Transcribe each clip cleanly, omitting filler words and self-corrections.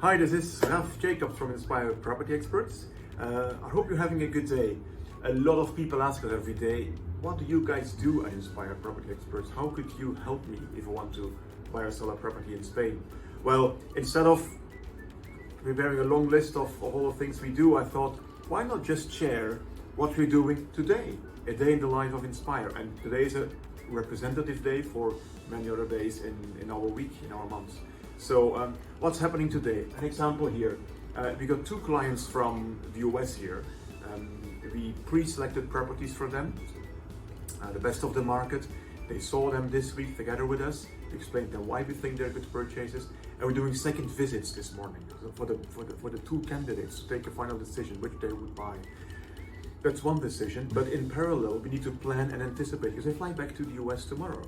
Hi, this is Raf Jacob from Inspire Property Experts. I hope you're having a good day. A lot of people ask us every day, what do you guys do at Inspire Property Experts? How could you help me if I want to buy or sell a property in Spain? Well, instead of preparing a long list of all the things we do, I thought, why not just share what we're doing today? A day in the life of Inspire. And today is a representative day for many other days in our week, in our months. So what's happening today? An example here. We got two clients from the US here. We pre-selected properties for them, the best of the market. They saw them this week together with us. We explained them why we think they're good purchases, and we're doing second visits this morning for the two candidates to take a final decision which they would buy. That's one decision, but in parallel we need to plan and anticipate because they fly back to the US tomorrow.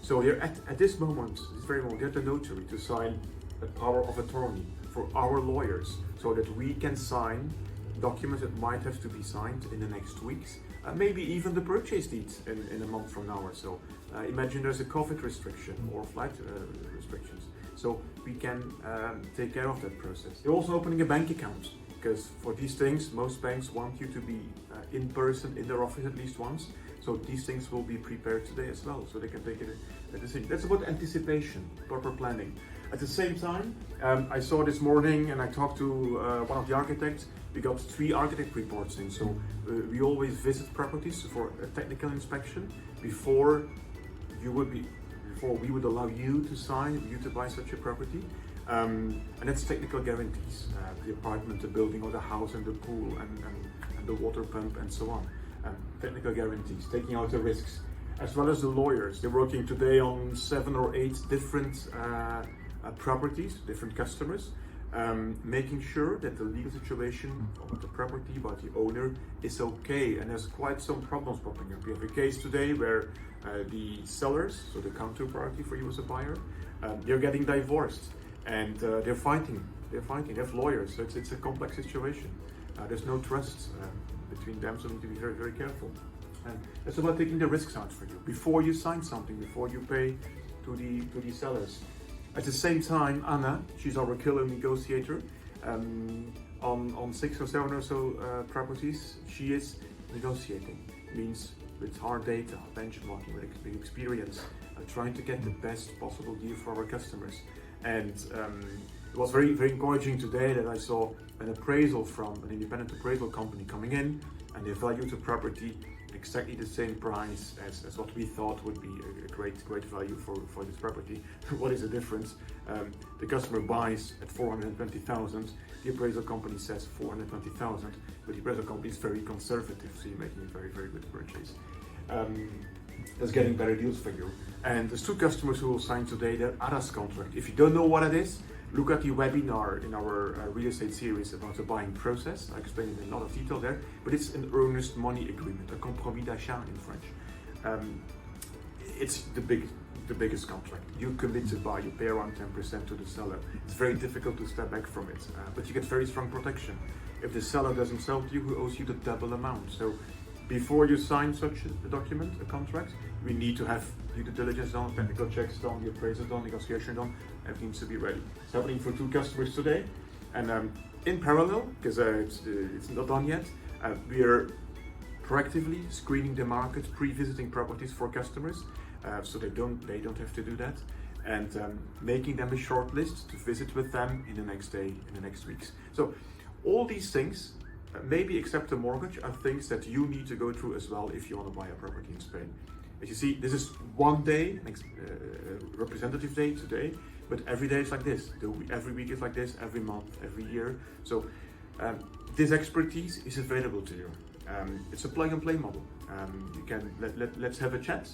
So they're at this moment, this very moment, they're at the notary to sign a power of attorney for our lawyers so that we can sign documents that might have to be signed in the next weeks, maybe even the purchase deeds in a month from now or so. Imagine there's a COVID restriction or flight restrictions, so we can take care of that process. They're also opening a bank account because for these things, most banks want you to be in person in their office at least once. So these things will be prepared today as well, so they can take a decision. That's about anticipation, proper planning. At the same time, I saw this morning and I talked to one of the architects. We got 3 architect reports in, so we always visit properties for a technical inspection before we would allow you to sign, you to buy such a property. And that's technical guarantees, the apartment, the building or the house and the pool and the water pump and so on. Technical guarantees, taking out the risks, as well as the lawyers. They're working today on 7 or 8 different properties, different customers, making sure that the legal situation of the property by the owner is okay. And there's quite some problems popping up. We have a case today where the sellers, so the counterparty for you as a buyer, they're getting divorced and they're fighting. They have lawyers, so it's a complex situation. There's no trust between them, so you need to be very, very careful. And it's about taking the risks out for you before you sign something, before you pay to the sellers. At the same time, Anna, she's our killer negotiator. On 6 or 7 or so properties, she is negotiating. Means with hard data, benchmarking, with experience, trying to get the best possible deal for our customers. And it was very, very encouraging today that I saw an appraisal from an independent appraisal company coming in, and they valued the property exactly the same price as what we thought would be a great value for this property. What is the difference? The customer buys at 420,000, the appraisal company says 420,000, but the appraisal company is very conservative, so you're making a very, very good purchase. That's getting better deals for you. And there's 2 customers who will sign today their ARAS contract. If you don't know what it is, look at the webinar in our real estate series about the buying process. I explained it in a lot of detail there, but it's an earnest money agreement, a compromis d'achat in French. It's the biggest contract. You commit to buy, you pay around 10% to the seller. It's very difficult to step back from it, but you get very strong protection. If the seller doesn't sell to you, who owes you the double amount? So before you sign such a document, a contract, we need to have due diligence done, technical checks done, the appraisal done, negotiation done. Everything needs to be ready. It's happening for 2 customers today, and in parallel, because it's not done yet, we are proactively screening the market, pre-visiting properties for customers, so they don't have to do that, and making them a short list to visit with them in the next day, in the next weeks. So all these things, maybe except the mortgage, are things that you need to go through as well if you want to buy a property in Spain. As you see, this is one day, representative day today, but every day is like this. Every week is like this, every month, every year. So this expertise is available to you. It's a plug and play model. You can let's have a chat,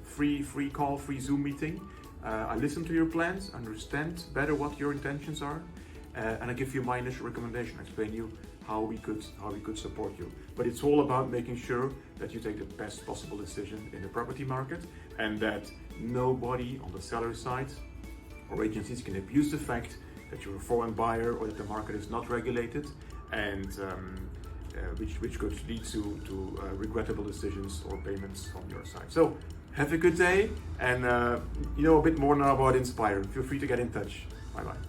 free call, free Zoom meeting. I listen to your plans, understand better what your intentions are, and I give you my initial recommendation. I explain you how we could support you. But it's all about making sure that you take the best possible decision in the property market, and that nobody on the seller side or agencies can abuse the fact that you're a foreign buyer or that the market is not regulated, and which could lead to regrettable decisions or payments from your side. So have a good day, and you know a bit more now about Inspire. Feel free to get in touch. Bye bye.